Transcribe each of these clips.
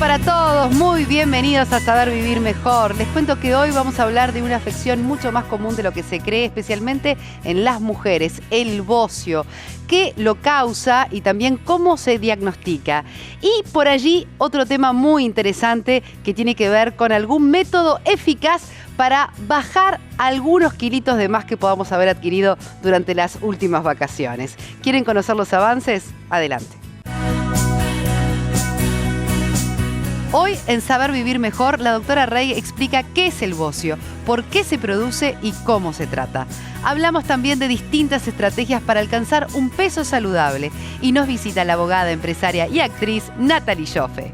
para todos, muy bienvenidos a Saber Vivir Mejor. Les cuento que hoy vamos a hablar de una afección mucho más común de lo que se cree, especialmente en las mujeres, el bocio. ¿Qué lo causa y también cómo se diagnostica? Y por allí otro tema muy interesante que tiene que ver con algún método eficaz para bajar algunos kilitos de más que podamos haber adquirido durante las últimas vacaciones. ¿Quieren conocer los avances? Adelante. Hoy en Saber Vivir Mejor, la doctora Rey explica qué es el bocio, por qué se produce y cómo se trata. Hablamos también de distintas estrategias para alcanzar un peso saludable y nos visita la abogada, empresaria y actriz Natalie Joffe.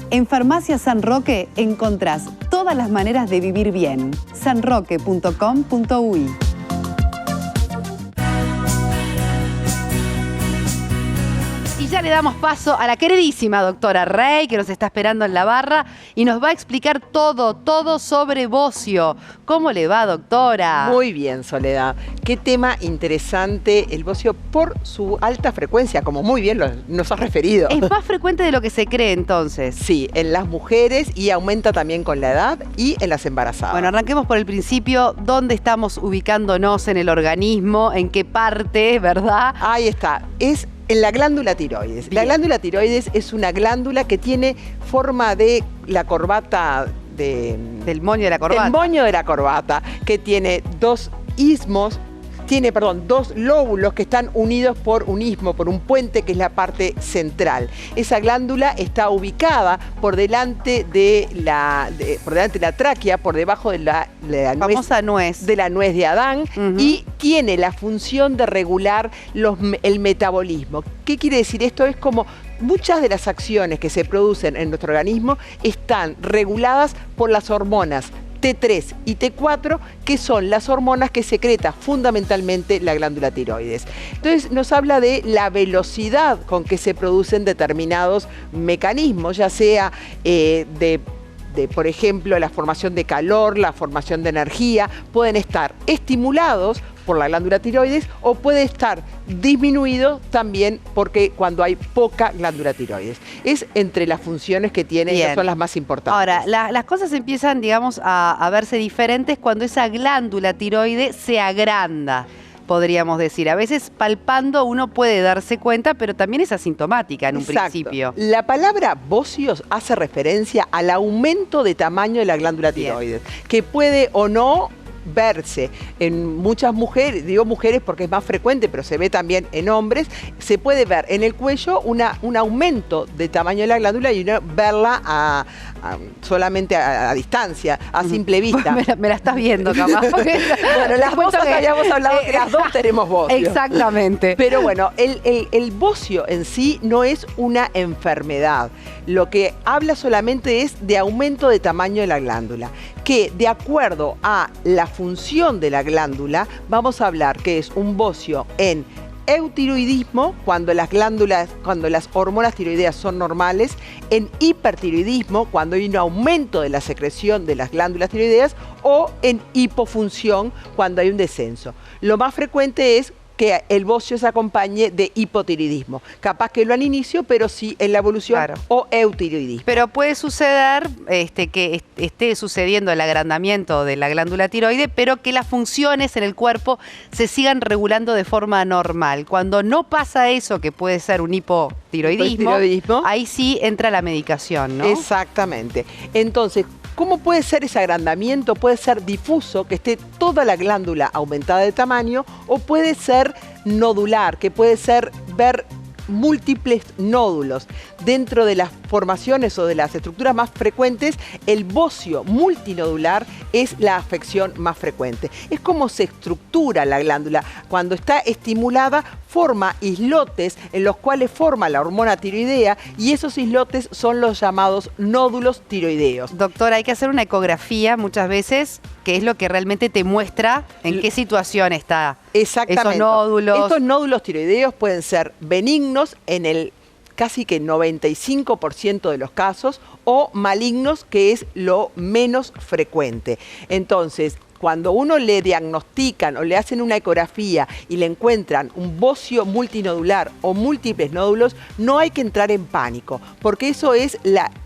En Farmacia San Roque encontrás todas las maneras de vivir bien. sanroque.com.uy. Y ya le damos paso a la queridísima doctora Rey, que nos está esperando en la barra y nos va a explicar todo sobre bocio. ¿Cómo le va, doctora? Muy bien, Soledad. Qué tema interesante el bocio por su alta frecuencia, como muy bien nos has referido. ¿Es más frecuente de lo que se cree, entonces? Sí, en las mujeres y aumenta también con la edad y en las embarazadas. Bueno, arranquemos por el principio. ¿Dónde estamos ubicándonos en el organismo? ¿En qué parte, verdad? Ahí está. Es en la glándula tiroides. Bien. La glándula tiroides es una glándula que tiene forma de la corbata del moño de la corbata. El moño de la corbata, que tiene dos ismos. Dos lóbulos que están unidos por un istmo, por un puente que es la parte central. Esa glándula está ubicada por delante de la tráquea, por debajo de la famosa nuez. De la nuez de Adán, y tiene la función de regular el metabolismo. ¿Qué quiere decir? Esto es como muchas de las acciones que se producen en nuestro organismo están reguladas por las hormonas T3 y T4, que son las hormonas que secreta fundamentalmente la glándula tiroides. Entonces nos habla de la velocidad con que se producen determinados mecanismos, ya sea por ejemplo, la formación de calor, la formación de energía, pueden estar estimulados por la glándula tiroides o puede estar disminuido también porque cuando hay poca glándula tiroides. Es entre las funciones que tiene y que son las más importantes. Ahora, las cosas empiezan, digamos, a verse diferentes cuando esa glándula tiroide se agranda, podríamos decir. A veces palpando uno puede darse cuenta, pero también es asintomática en un principio. La palabra bocios hace referencia al aumento de tamaño de la glándula tiroides, que puede o no verse en muchas mujeres, digo mujeres porque es más frecuente, pero se ve también en hombres. Se puede ver en el cuello un aumento de tamaño de la glándula y uno verla solamente a distancia, a simple vista. Me la estás viendo, capaz. Bueno, las dos habíamos hablado que las dos tenemos bocio. Exactamente. Pero bueno, el bocio en sí no es una enfermedad. Lo que habla solamente es de aumento de tamaño de la glándula, que de acuerdo a la función de la glándula, vamos a hablar que es un bocio en eutiroidismo, cuando las hormonas tiroideas son normales, en hipertiroidismo, cuando hay un aumento de la secreción de las glándulas tiroideas, o en hipofunción, cuando hay un descenso. Lo más frecuente es que el bocio se acompañe de hipotiroidismo. Capaz que no al inicio, pero sí en la evolución, claro, o eutiroidismo. Pero puede suceder que esté sucediendo el agrandamiento de la glándula tiroide, pero que las funciones en el cuerpo se sigan regulando de forma normal. Cuando no pasa eso, que puede ser un hipotiroidismo, ahí sí entra la medicación, ¿no? Exactamente. Entonces, ¿cómo puede ser ese agrandamiento? Puede ser difuso, que esté toda la glándula aumentada de tamaño, o puede ser nodular, que puede ser ver múltiples nódulos. Dentro de las formaciones o de las estructuras más frecuentes, el bocio multinodular es la afección más frecuente. Es como se estructura la glándula. Cuando está estimulada, forma islotes en los cuales forma la hormona tiroidea, y esos islotes son los llamados nódulos tiroideos. Doctora, hay que hacer una ecografía muchas veces, que es lo que realmente te muestra en qué situación está. Exactamente. Esos nódulos. Estos nódulos tiroideos pueden ser benignos en el casi que 95% de los casos, o malignos, que es lo menos frecuente. Entonces, cuando uno le diagnostican o le hacen una ecografía y le encuentran un bocio multinodular o múltiples nódulos, no hay que entrar en pánico, porque eso es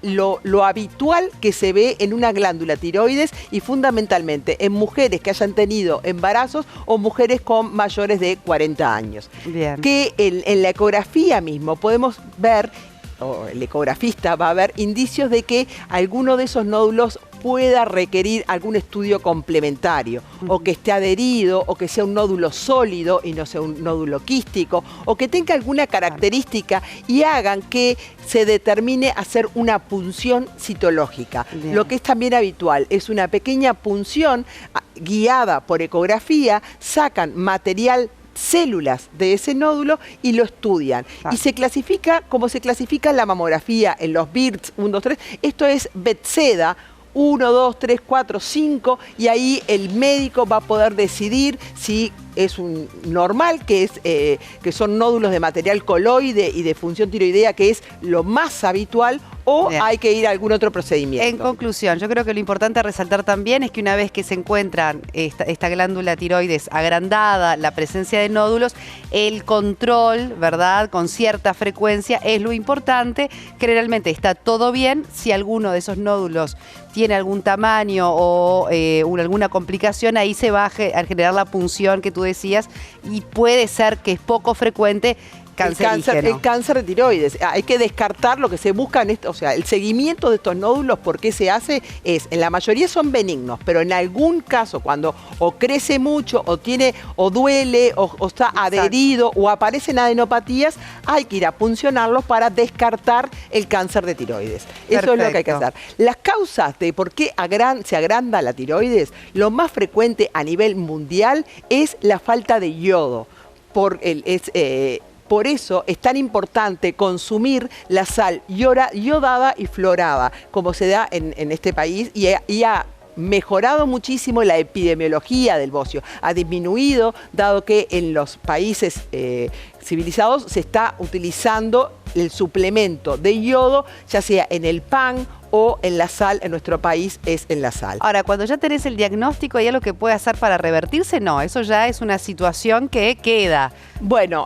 lo habitual que se ve en una glándula tiroides y fundamentalmente en mujeres que hayan tenido embarazos o mujeres con mayores de 40 años. Bien. Que en la ecografía mismo podemos ver, o el ecografista va a ver indicios de que alguno de esos nódulos pueda requerir algún estudio complementario, o que esté adherido, o que sea un nódulo sólido y no sea un nódulo quístico, o que tenga alguna característica y hagan que se determine hacer una punción citológica. Bien. Lo que es también habitual es una pequeña punción guiada por ecografía, sacan material, células de ese nódulo y lo estudian. Y se clasifica como se clasifica en la mamografía, en los BIRDS 1, 2, 3. Esto es Bethesda 1, 2, 3, 4, 5 y ahí el médico va a poder decidir si es un normal, que son nódulos de material coloide y de función tiroidea, que es lo más habitual, o hay que ir a algún otro procedimiento. En conclusión, yo creo que lo importante a resaltar también es que una vez que se encuentran esta glándula tiroides agrandada, la presencia de nódulos, el control, ¿verdad?, con cierta frecuencia es lo importante. Generalmente está todo bien. Si alguno de esos nódulos tiene algún tamaño o alguna complicación, ahí se va a generar la punción que tú decías y puede ser que es poco frecuente. El cáncer de tiroides. Hay que descartar lo que se busca en esto, o sea, el seguimiento de estos nódulos, ¿por qué se hace? En la mayoría son benignos, pero en algún caso, cuando o crece mucho, o duele, o está adherido, o aparecen adenopatías, hay que ir a puncionarlos para descartar el cáncer de tiroides. Eso es lo que hay que hacer. Las causas de por qué se agranda la tiroides, lo más frecuente a nivel mundial es la falta de yodo. Por eso es tan importante consumir la sal yodada y fluorada, como se da en este país, y ha mejorado muchísimo la epidemiología del bocio. Ha disminuido, dado que en los países civilizados se está utilizando el suplemento de yodo, ya sea en el pan o en la sal. En nuestro país es en la sal. Ahora, cuando ya tenés el diagnóstico, ¿hay algo que puede hacer para revertirse? No, eso ya es una situación que queda. Bueno,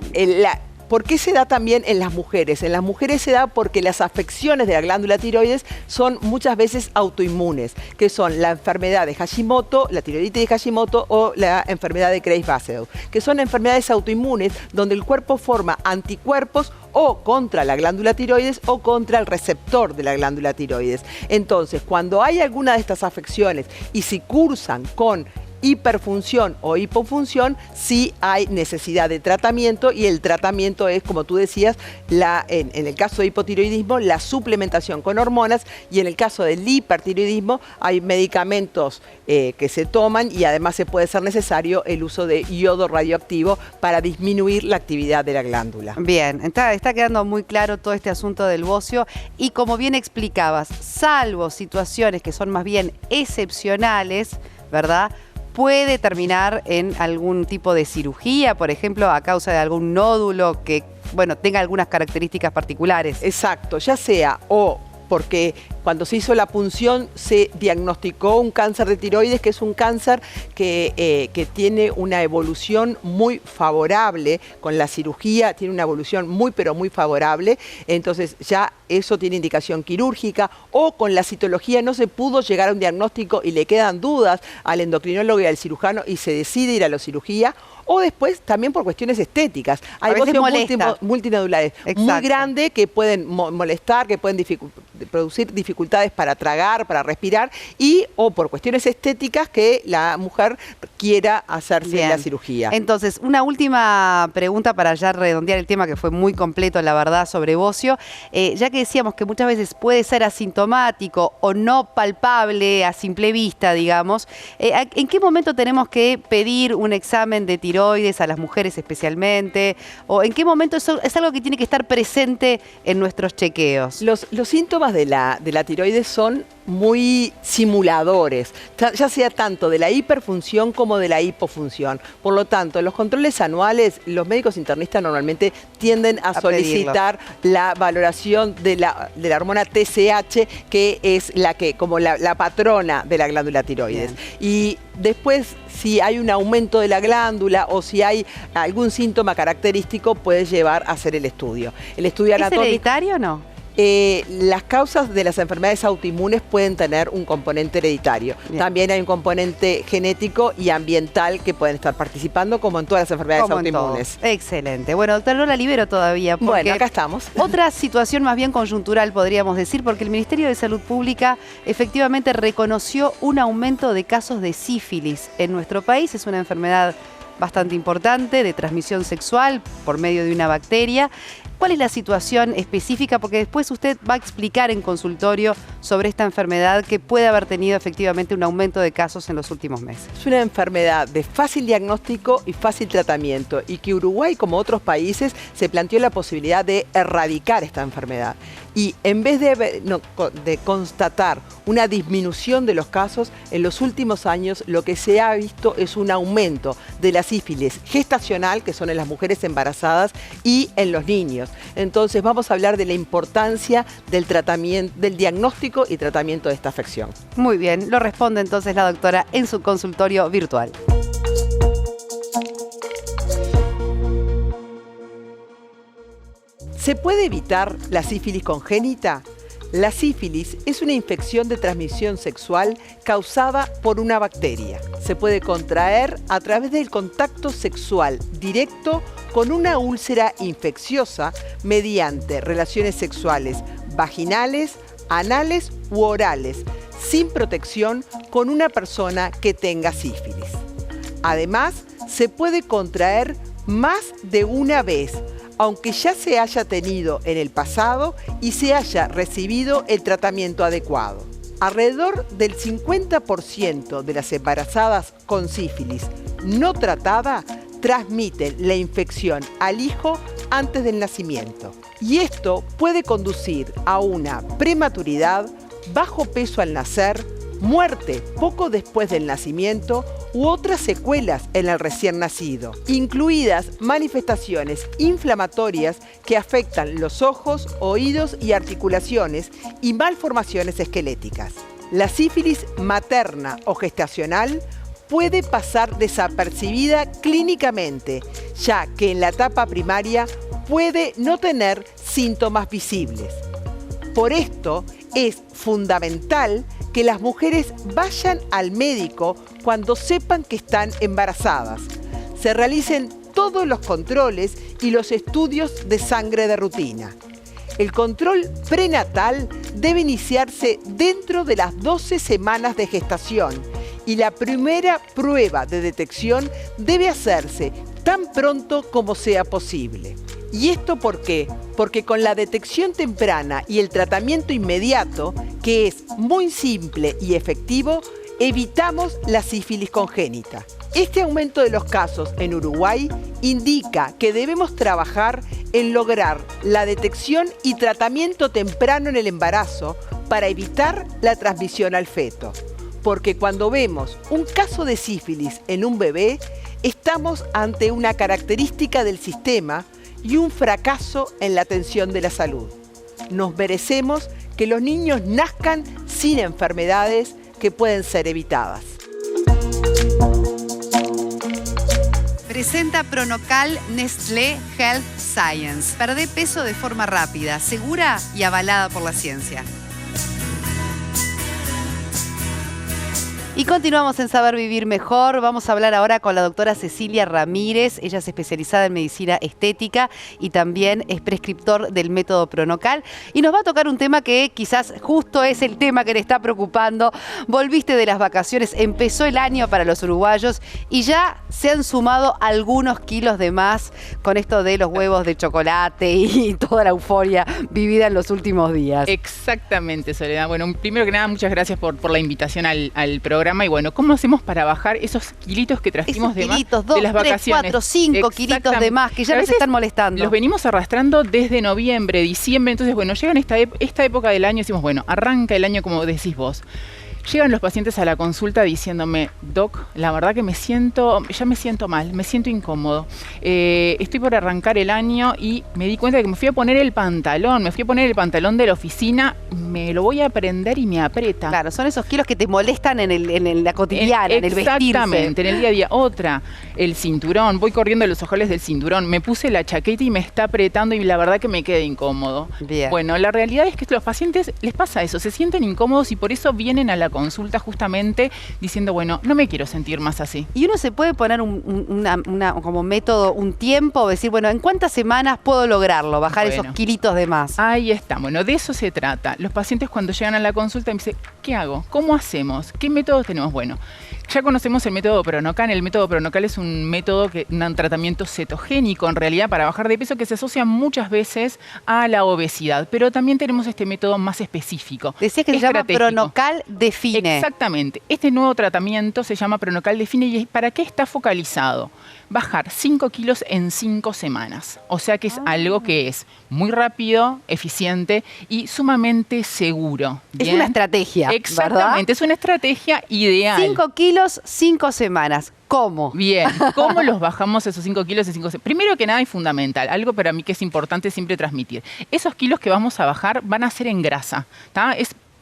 ¿por qué se da también en las mujeres? En las mujeres se da porque las afecciones de la glándula tiroides son muchas veces autoinmunes, que son la enfermedad de Hashimoto, la tiroiditis de Hashimoto o la enfermedad de Graves-Basedow, que son enfermedades autoinmunes donde el cuerpo forma anticuerpos o contra la glándula tiroides o contra el receptor de la glándula tiroides. Entonces, cuando hay alguna de estas afecciones y si cursan con hiperfunción o hipofunción, sí hay necesidad de tratamiento, y el tratamiento es, como tú decías, en el caso de hipotiroidismo, la suplementación con hormonas, y en el caso del hipertiroidismo hay medicamentos que se toman, y además se puede ser necesario el uso de yodo radioactivo para disminuir la actividad de la glándula. Bien, está quedando muy claro todo este asunto del bocio, y como bien explicabas, salvo situaciones que son más bien excepcionales, ¿verdad?, puede terminar en algún tipo de cirugía, por ejemplo, a causa de algún nódulo que, bueno, tenga algunas características particulares. Exacto, ya sea o porque cuando se hizo la punción se diagnosticó un cáncer de tiroides, que es un cáncer que tiene una evolución muy favorable con la cirugía, tiene una evolución pero muy favorable, entonces ya eso tiene indicación quirúrgica, o con la citología no se pudo llegar a un diagnóstico y le quedan dudas al endocrinólogo y al cirujano y se decide ir a la cirugía, o después también por cuestiones estéticas. Hay bocios multinodulares muy grandes que pueden molestar, que pueden producir dificultades para tragar, para respirar, o por cuestiones estéticas que la mujer quiera hacerse la cirugía. Entonces, una última pregunta para ya redondear el tema, que fue muy completo, la verdad, sobre bocio. Ya que decíamos que muchas veces puede ser asintomático o no palpable a simple vista, digamos, ¿en qué momento tenemos que pedir un examen de tiroides a las mujeres especialmente? ¿O en qué momento eso es algo que tiene que estar presente en nuestros chequeos? Los síntomas de la tiroides son muy simuladores, ya sea tanto de la hiperfunción como de la hipofunción. Por lo tanto, en los controles anuales, los médicos internistas normalmente tienden a solicitar la valoración de la hormona TSH, que es como la patrona de la glándula tiroides. Bien. Y después, si hay un aumento de la glándula o si hay algún síntoma característico, puede llevar a hacer el estudio. El estudio anatómico. ¿Es hereditario o no? Las causas de las enfermedades autoinmunes pueden tener un componente hereditario. Bien. También hay un componente genético y ambiental que pueden estar participando, como en todas las enfermedades autoinmunes. Excelente. Bueno, doctor, no la libero todavía. Bueno, acá estamos. Otra situación más bien conjuntural, podríamos decir, porque el Ministerio de Salud Pública efectivamente reconoció un aumento de casos de sífilis en nuestro país. Es una enfermedad bastante importante de transmisión sexual por medio de una bacteria. ¿Cuál es la situación específica? Porque después usted va a explicar en consultorio sobre esta enfermedad que puede haber tenido efectivamente un aumento de casos en los últimos meses. Es una enfermedad de fácil diagnóstico y fácil tratamiento y que Uruguay, como otros países, se planteó la posibilidad de erradicar esta enfermedad. Y en vez de constatar una disminución de los casos, en los últimos años lo que se ha visto es un aumento de la sífilis gestacional, que son en las mujeres embarazadas, y en los niños. Entonces vamos a hablar de la importancia del tratamiento, del diagnóstico y tratamiento de esta afección. Muy bien, lo responde entonces la doctora en su consultorio virtual. ¿Se puede evitar la sífilis congénita? La sífilis es una infección de transmisión sexual causada por una bacteria. Se puede contraer a través del contacto sexual directo con una úlcera infecciosa mediante relaciones sexuales vaginales, anales u orales, sin protección con una persona que tenga sífilis. Además, se puede contraer más de una vez, aunque ya se haya tenido en el pasado y se haya recibido el tratamiento adecuado. Alrededor del 50% de las embarazadas con sífilis no tratada transmiten la infección al hijo antes del nacimiento. Y esto puede conducir a una prematuridad, bajo peso al nacer, muerte poco después del nacimiento u otras secuelas en el recién nacido, incluidas manifestaciones inflamatorias que afectan los ojos, oídos y articulaciones y malformaciones esqueléticas. La sífilis materna o gestacional puede pasar desapercibida clínicamente, ya que en la etapa primaria puede no tener síntomas visibles. Por esto es fundamental que las mujeres vayan al médico cuando sepan que están embarazadas. Se realicen todos los controles y los estudios de sangre de rutina. El control prenatal debe iniciarse dentro de las 12 semanas de gestación y la primera prueba de detección debe hacerse tan pronto como sea posible. ¿Y esto por qué? Porque con la detección temprana y el tratamiento inmediato, que es muy simple y efectivo, evitamos la sífilis congénita. Este aumento de los casos en Uruguay indica que debemos trabajar en lograr la detección y tratamiento temprano en el embarazo para evitar la transmisión al feto. Porque cuando vemos un caso de sífilis en un bebé, estamos ante una característica del sistema y un fracaso en la atención de la salud. Nos merecemos que los niños nazcan sin enfermedades que pueden ser evitadas. Presenta Pronocal Nestlé Health Science. Perdé peso de forma rápida, segura y avalada por la ciencia. Y continuamos en Saber Vivir Mejor. Vamos a hablar ahora con la doctora Cecilia Ramírez. Ella es especializada en medicina estética y también es prescriptor del método Pronocal. Y nos va a tocar un tema que quizás justo es el tema que le está preocupando. Volviste de las vacaciones, empezó el año para los uruguayos y ya se han sumado algunos kilos de más con esto de los huevos de chocolate y toda la euforia vivida en los últimos días. Exactamente, Soledad. Bueno, primero que nada, muchas gracias por la invitación al programa. programa y bueno, ¿cómo hacemos para bajar esos kilitos que trajimos de más de las vacaciones? 2, 3, 4, 5 kilitos de más que ya nos están molestando. Los venimos arrastrando desde noviembre, diciembre, entonces bueno, llegan esta época del año y decimos, bueno, arranca el año como decís vos. Llegan los pacientes a la consulta diciéndome, Doc, la verdad que ya me siento mal, me siento incómodo. Estoy por arrancar el año y me di cuenta de que me fui a poner el pantalón de la oficina, me lo voy a prender y me aprieta. Claro, son esos kilos que te molestan en la cotidiana, en el vestirse. Exactamente, en el día a día. Otra, el cinturón, voy corriendo los ojales del cinturón, me puse la chaqueta y me está apretando y la verdad que me queda incómodo. Bien. Bueno, la realidad es que a los pacientes les pasa eso, se sienten incómodos y por eso vienen a la consulta justamente diciendo, bueno, no me quiero sentir más así. Y uno se puede poner como método, un tiempo, decir, bueno, ¿en cuántas semanas puedo lograrlo? Bajar esos kilitos de más. Ahí está, bueno, de eso se trata. Los pacientes cuando llegan a la consulta me dicen, ¿qué hago? ¿Cómo hacemos? ¿Qué métodos tenemos? Bueno, ya conocemos el método Pronocal. El método Pronocal es un método, un tratamiento cetogénico en realidad para bajar de peso que se asocia muchas veces a la obesidad, pero también tenemos este método más específico. Decías que se llama Pronocal Define. Exactamente. Este nuevo tratamiento se llama Pronocal Define y ¿para qué está focalizado? Bajar 5 kilos en 5 semanas. O sea que es algo que es muy rápido, eficiente y sumamente seguro. ¿Bien? Es una estrategia, exactamente, ¿verdad? Es una estrategia ideal. 5 kilos, 5 semanas. ¿Cómo? Bien, ¿cómo los bajamos esos 5 kilos en 5 semanas? Primero que nada y fundamental, algo para mí que es importante siempre transmitir. Esos kilos que vamos a bajar van a ser en grasa, ¿tá?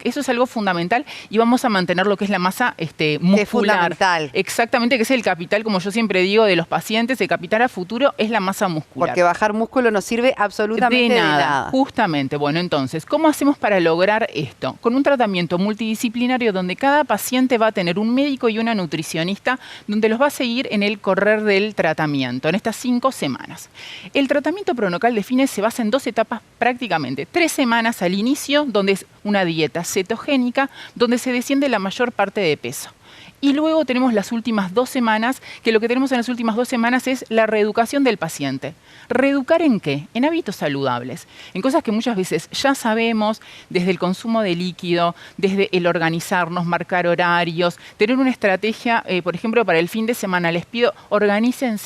Eso es algo fundamental y vamos a mantener lo que es la masa muscular. Es fundamental. Exactamente, que es el capital, como yo siempre digo, de los pacientes. El capital a futuro es la masa muscular. Porque bajar músculo no sirve absolutamente de nada. Justamente. Bueno, entonces, ¿cómo hacemos para lograr esto? Con un tratamiento multidisciplinario donde cada paciente va a tener un médico y una nutricionista donde los va a seguir en el correr del tratamiento, en estas 5 semanas. El tratamiento Pronocal Define se basa en 2 etapas prácticamente. 3 semanas al inicio, donde es una dieta cetogénica, donde se desciende la mayor parte de peso. Y luego tenemos las últimas 2 semanas, que lo que tenemos en las últimas 2 semanas es la reeducación del paciente. ¿Reeducar en qué? En hábitos saludables, en cosas que muchas veces ya sabemos, desde el consumo de líquido, desde el organizarnos, marcar horarios, tener una estrategia, por ejemplo, para el fin de semana. Les pido, organicen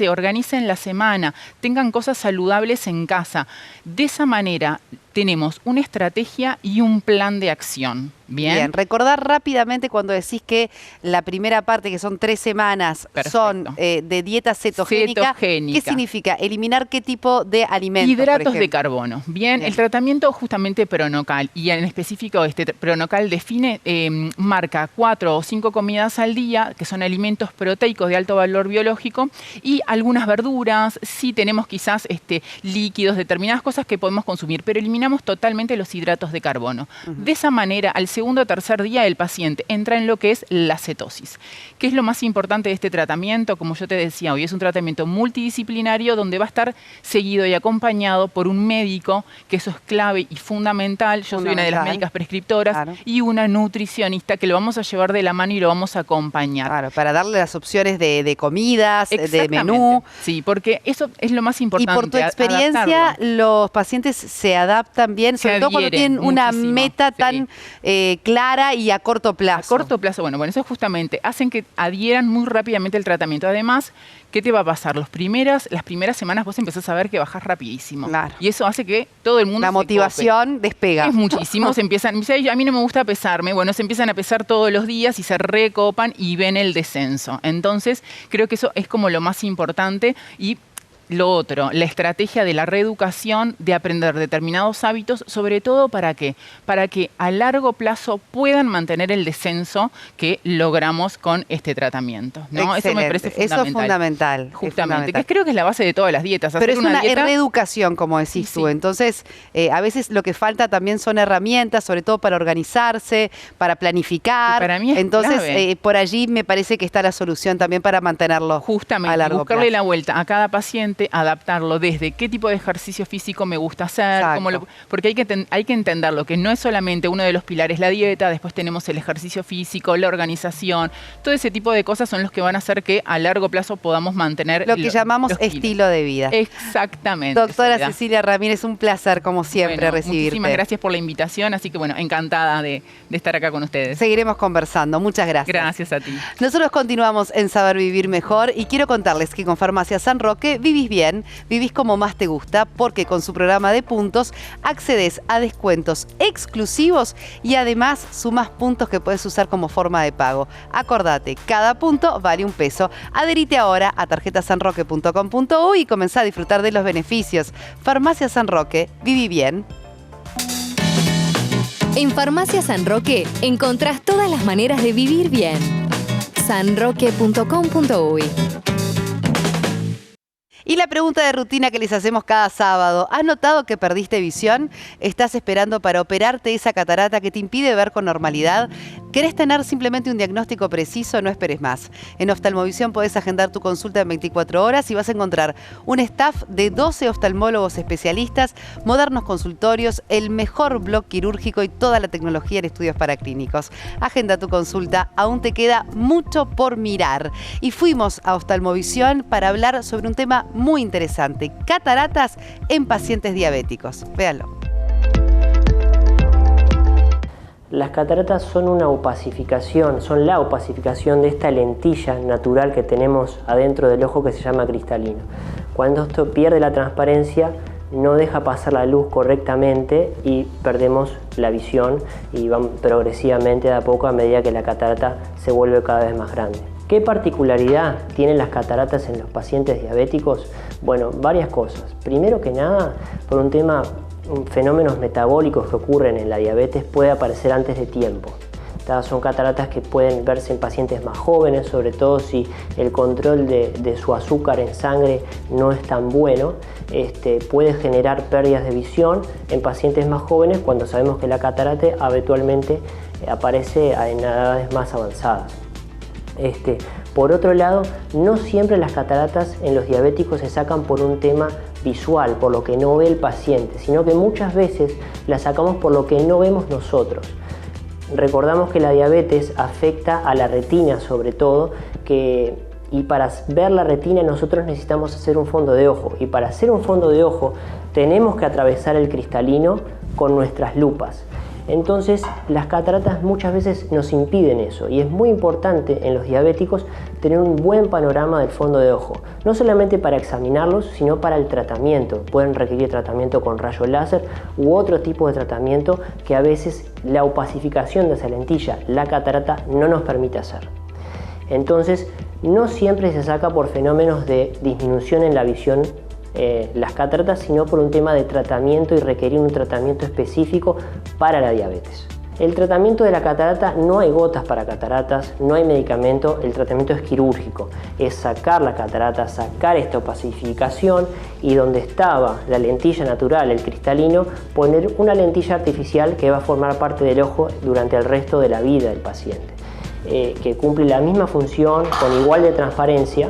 la semana, tengan cosas saludables en casa. De esa manera tenemos una estrategia y un plan de acción. Bien, recordar rápidamente cuando decís que la primera parte, que son 3 semanas, son de dieta cetogénica. ¿Qué significa? ¿Eliminar qué tipo de alimentos? Hidratos de carbono. Bien, el tratamiento justamente Pronocal, y en específico este Pronocal Define, marca 4 o 5 comidas al día, que son alimentos proteicos de alto valor biológico, y algunas verduras, sí tenemos quizás líquidos, determinadas cosas que podemos consumir, pero eliminamos totalmente los hidratos de carbono. De esa manera, al segundo o tercer día el paciente entra en lo que es la cetosis. ¿Qué es lo más importante de este tratamiento? Como yo te decía, hoy es un tratamiento multidisciplinario donde va a estar seguido y acompañado por un médico, que eso es clave y fundamental. Yo soy una de las médicas prescriptoras, y una nutricionista que lo vamos a llevar de la mano y lo vamos a acompañar. Claro, para darle las opciones de comidas, de menú. Sí, porque eso es lo más importante. Y por tu experiencia, los pacientes se adaptan bien, sobre todo cuando tienen una meta tan clara y a corto plazo. A corto plazo, bueno, eso es justamente, hacen que adhieran muy rápidamente el tratamiento. Además, ¿qué te va a pasar? Las primeras semanas vos empezás a ver que bajás rapidísimo. Claro. Y eso hace que todo el mundo la motivación despega. Es muchísimo. Se empiezan, a mí no me gusta pesarme. Bueno, se empiezan a pesar todos los días y se recopan y ven el descenso. Entonces, creo que eso es como lo más importante. Y lo otro, la estrategia de la reeducación, de aprender determinados hábitos, sobre todo ¿para qué? Para que a largo plazo puedan mantener el descenso que logramos con este tratamiento, ¿no? Eso me parece fundamental. Eso es fundamental. Justamente, que creo que es la base de todas las dietas. Pero es una reeducación, como decís tú. Entonces, a veces lo que falta también son herramientas, sobre todo para organizarse, para planificar. Para mí es clave. Por allí me parece que está la solución también para mantenerlo justamente, a largo buscarle plazo. la vuelta a cada paciente paciente, adaptarlo desde qué tipo de ejercicio físico me gusta hacer, porque hay que entenderlo, que no es solamente uno de los pilares la dieta, después tenemos el ejercicio físico, la organización, todo ese tipo de cosas son los que van a hacer que a largo plazo podamos mantener lo que llamamos estilo de vida. Exactamente. Doctora Cecilia Ramírez, un placer como siempre recibirte. Muchísimas gracias por la invitación, así que encantada de estar acá con ustedes. Seguiremos conversando, muchas gracias. Gracias a ti. Nosotros continuamos en Saber Vivir Mejor y quiero contarles que con Farmacia San Roque vivís bien, vivís como más te gusta, porque con su programa de puntos accedes a descuentos exclusivos y además sumás puntos que puedes usar como forma de pago. Acordate, cada punto vale $1. Adherite ahora a tarjetasanroque.com.uy y comenzá a disfrutar de los beneficios. Farmacia San Roque, viví bien. En Farmacia San Roque encontrás todas las maneras de vivir bien. sanroque.com.uy. Y la pregunta de rutina que les hacemos cada sábado, ¿has notado que perdiste visión? ¿Estás esperando para operarte esa catarata que te impide ver con normalidad? ¿Querés tener simplemente un diagnóstico preciso? No esperes más. En Oftalmovisión podés agendar tu consulta en 24 horas y vas a encontrar un staff de 12 oftalmólogos especialistas, modernos consultorios, el mejor blog quirúrgico y toda la tecnología en estudios paraclínicos. Agenda tu consulta, aún te queda mucho por mirar. Y fuimos a Oftalmovisión para hablar sobre un tema muy interesante, cataratas en pacientes diabéticos. Véanlo. Las cataratas son una opacificación, son la opacificación de esta lentilla natural que tenemos adentro del ojo que se llama cristalino. Cuando esto pierde la transparencia, no deja pasar la luz correctamente y perdemos la visión y van progresivamente de a poco a medida que la catarata se vuelve cada vez más grande. ¿Qué particularidad tienen las cataratas en los pacientes diabéticos? Bueno, varias cosas. Primero que nada, por un tema, fenómenos metabólicos que ocurren en la diabetes puede aparecer antes de tiempo. Son cataratas que pueden verse en pacientes más jóvenes, sobre todo si el control de su azúcar en sangre no es tan bueno. Puede generar pérdidas de visión en pacientes más jóvenes cuando sabemos que la catarata habitualmente aparece en edades más avanzadas. Por otro lado, no siempre las cataratas en los diabéticos se sacan por un tema visual, por lo que no ve el paciente, sino que muchas veces las sacamos por lo que no vemos nosotros. Recordamos que la diabetes afecta a la retina sobre todo, y para ver la retina nosotros necesitamos hacer un fondo de ojo, y para hacer un fondo de ojo tenemos que atravesar el cristalino con nuestras lupas. Entonces las cataratas muchas veces nos impiden eso y es muy importante en los diabéticos tener un buen panorama del fondo de ojo, no solamente para examinarlos sino para el tratamiento. Pueden requerir tratamiento con rayo láser u otro tipo de tratamiento que a veces la opacificación de esa lentilla, la catarata, no nos permite hacer. Entonces no siempre se saca por fenómenos de disminución en la visión las cataratas, sino por un tema de tratamiento y requerir un tratamiento específico para la diabetes. El tratamiento de la catarata, no hay gotas para cataratas, no hay medicamento, el tratamiento es quirúrgico, es sacar la catarata, sacar esta opacificación y donde estaba la lentilla natural, el cristalino, poner una lentilla artificial que va a formar parte del ojo durante el resto de la vida del paciente, que cumple la misma función con igual de transparencia.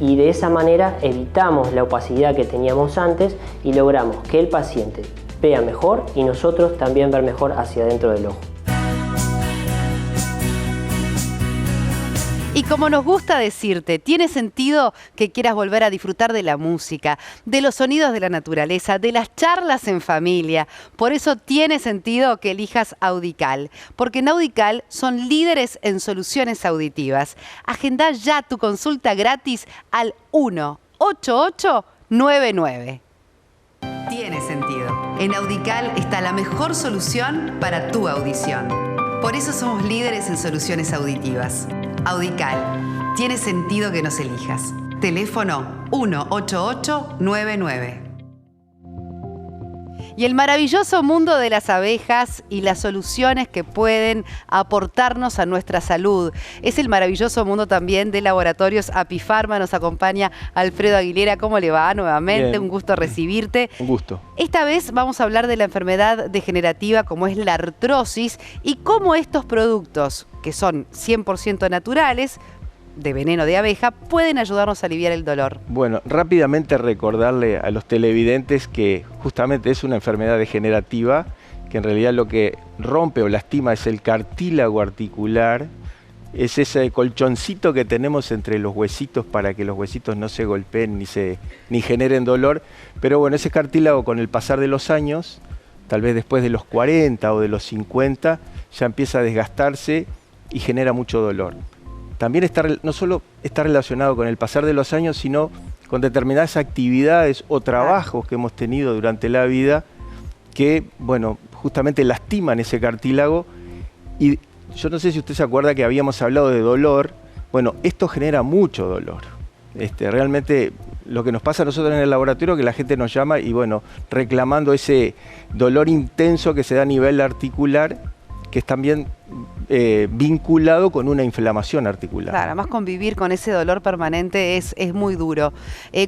Y de esa manera evitamos la opacidad que teníamos antes y logramos que el paciente vea mejor y nosotros también ver mejor hacia adentro del ojo. Y como nos gusta decirte, tiene sentido que quieras volver a disfrutar de la música, de los sonidos de la naturaleza, de las charlas en familia. Por eso tiene sentido que elijas Audical, porque en Audical son líderes en soluciones auditivas. Agendá ya tu consulta gratis al 18899. Tiene sentido. En Audical está la mejor solución para tu audición. Por eso somos líderes en soluciones auditivas. Audical. Tiene sentido que nos elijas. Teléfono 18899. Y el maravilloso mundo de las abejas y las soluciones que pueden aportarnos a nuestra salud. Es el maravilloso mundo también de Laboratorios Apifarma. Nos acompaña Alfredo Aguilera. ¿Cómo le va nuevamente? Bien. Un gusto recibirte. Un gusto. Esta vez vamos a hablar de la enfermedad degenerativa como es la artrosis y cómo estos productos, que son 100% naturales, de veneno de abeja pueden ayudarnos a aliviar el dolor? Bueno, rápidamente recordarle a los televidentes que justamente es una enfermedad degenerativa, que en realidad lo que rompe o lastima es el cartílago articular, es ese colchoncito que tenemos entre los huesitos para que los huesitos no se golpeen ni generen dolor. Pero bueno, ese cartílago con el pasar de los años, tal vez después de los 40 o de los 50, ya empieza a desgastarse y genera mucho dolor. También no solo está relacionado con el pasar de los años, sino con determinadas actividades o trabajos que hemos tenido durante la vida que, bueno, justamente lastiman ese cartílago. Y yo no sé si usted se acuerda que habíamos hablado de dolor. Bueno, esto genera mucho dolor. Realmente lo que nos pasa a nosotros en el laboratorio, que la gente nos llama y, bueno, reclamando ese dolor intenso que se da a nivel articular, que es también vinculado con una inflamación articular. Claro, además convivir con ese dolor permanente es muy duro.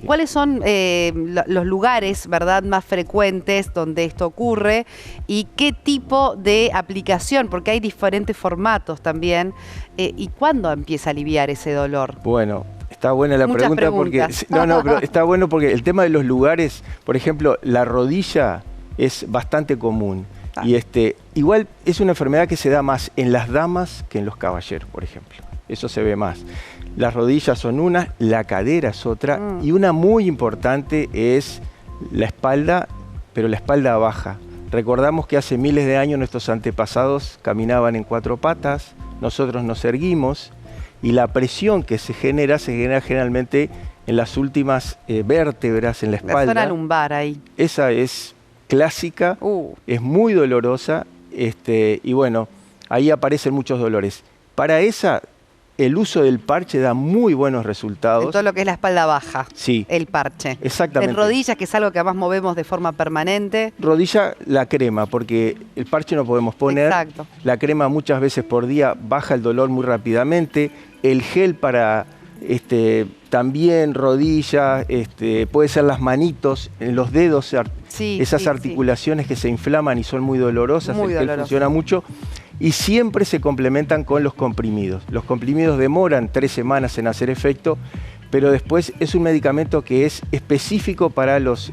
¿Cuáles son los lugares, verdad, más frecuentes donde esto ocurre y qué tipo de aplicación? Porque hay diferentes formatos también. ¿Y cuándo empieza a aliviar ese dolor? Bueno, está buena la Muchas pregunta preguntas. porque pero está bueno porque el tema de los lugares, por ejemplo, la rodilla es bastante común. Y igual es una enfermedad que se da más en las damas que en los caballeros, por ejemplo. Eso se ve más. Las rodillas son una, la cadera es otra, y una muy importante es la espalda, pero la espalda baja. Recordamos que hace miles de años nuestros antepasados caminaban en 4 patas, nosotros nos erguimos, y la presión que se genera generalmente en las últimas vértebras, en la espalda. La zona lumbar ahí. Esa es clásica, es muy dolorosa, y bueno, ahí aparecen muchos dolores. Para esa, el uso del parche da muy buenos resultados. En todo lo que es la espalda baja, sí, el parche. Exactamente. En rodillas, que es algo que además movemos de forma permanente. Rodilla, la crema, porque el parche no podemos poner. Exacto. La crema muchas veces por día baja el dolor muy rápidamente. El gel para también rodillas, puede ser las manitos, en los dedos, esas articulaciones que se inflaman y son muy dolorosas, el gel funciona mucho. Y siempre se complementan con los comprimidos. Los comprimidos demoran 3 semanas en hacer efecto, pero después es un medicamento que es específico para las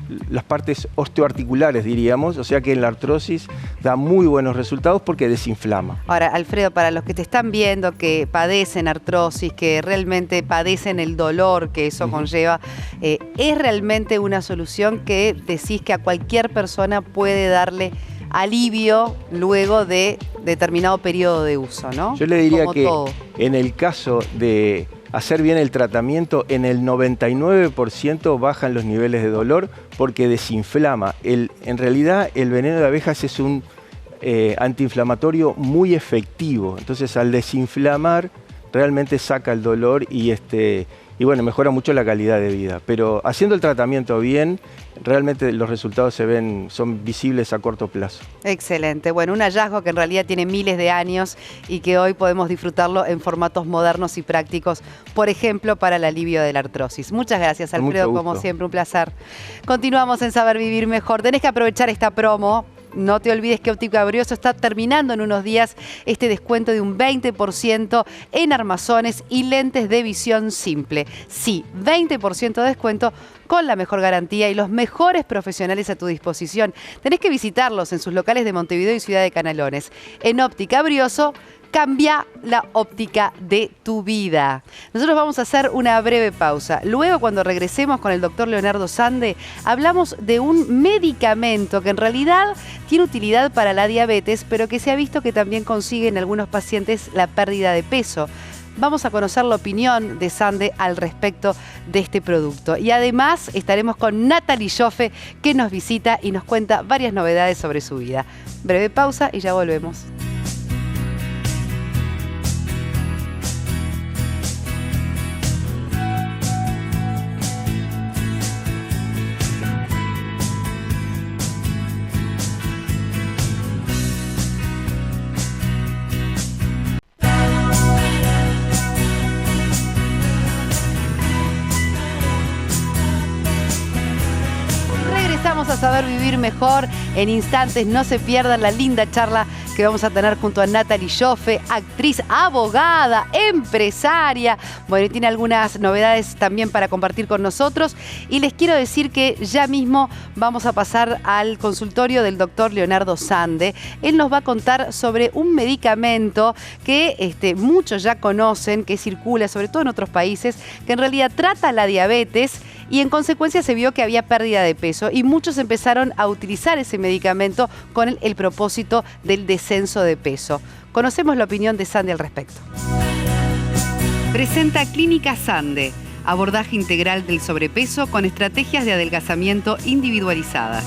partes osteoarticulares, diríamos, o sea que en la artrosis da muy buenos resultados porque desinflama. Ahora, Alfredo, para los que te están viendo, que padecen artrosis, que realmente padecen el dolor que eso conlleva, ¿es realmente una solución que decís que a cualquier persona puede darle alivio luego de determinado periodo de uso, ¿no? Yo le diría que todo, en el caso de hacer bien el tratamiento, en el 99% bajan los niveles de dolor porque desinflama. En realidad el veneno de abejas es un antiinflamatorio muy efectivo. Entonces al desinflamar realmente saca el dolor y bueno, mejora mucho la calidad de vida. Pero haciendo el tratamiento bien, realmente los resultados son visibles a corto plazo. Excelente. Bueno, un hallazgo que en realidad tiene miles de años y que hoy podemos disfrutarlo en formatos modernos y prácticos, por ejemplo, para el alivio de la artrosis. Muchas gracias, Alfredo, como siempre, un placer. Continuamos en Saber Vivir Mejor. Tenés que aprovechar esta promo. No te olvides que Óptica Brioso está terminando en unos días este descuento de un 20% en armazones y lentes de visión simple. Sí, 20% de descuento con la mejor garantía y los mejores profesionales a tu disposición. Tenés que visitarlos en sus locales de Montevideo y Ciudad de Canelones. En Óptica Brioso, cambia la óptica de tu vida. Nosotros vamos a hacer una breve pausa. Luego, cuando regresemos con el doctor Leonardo Sande, hablamos de un medicamento que en realidad tiene utilidad para la diabetes, pero que se ha visto que también consigue en algunos pacientes la pérdida de peso. Vamos a conocer la opinión de Sande al respecto de este producto. Y además estaremos con Natalie Joffe, que nos visita y nos cuenta varias novedades sobre su vida. Breve pausa y ya volvemos. A Saber Vivir Mejor. En instantes no se pierdan la linda charla que vamos a tener junto a Natalie Joffe, actriz, abogada, empresaria. Bueno, y tiene algunas novedades también para compartir con nosotros. Y les quiero decir que ya mismo vamos a pasar al consultorio del doctor Leonardo Sande. Él nos va a contar sobre un medicamento que muchos ya conocen, que circula sobre todo en otros países, que en realidad trata la diabetes y en consecuencia se vio que había pérdida de peso y muchos empezaron a utilizar ese medicamento con el propósito del descenso de peso. Conocemos la opinión de Sande al respecto. Presenta Clínica Sande, abordaje integral del sobrepeso con estrategias de adelgazamiento individualizadas.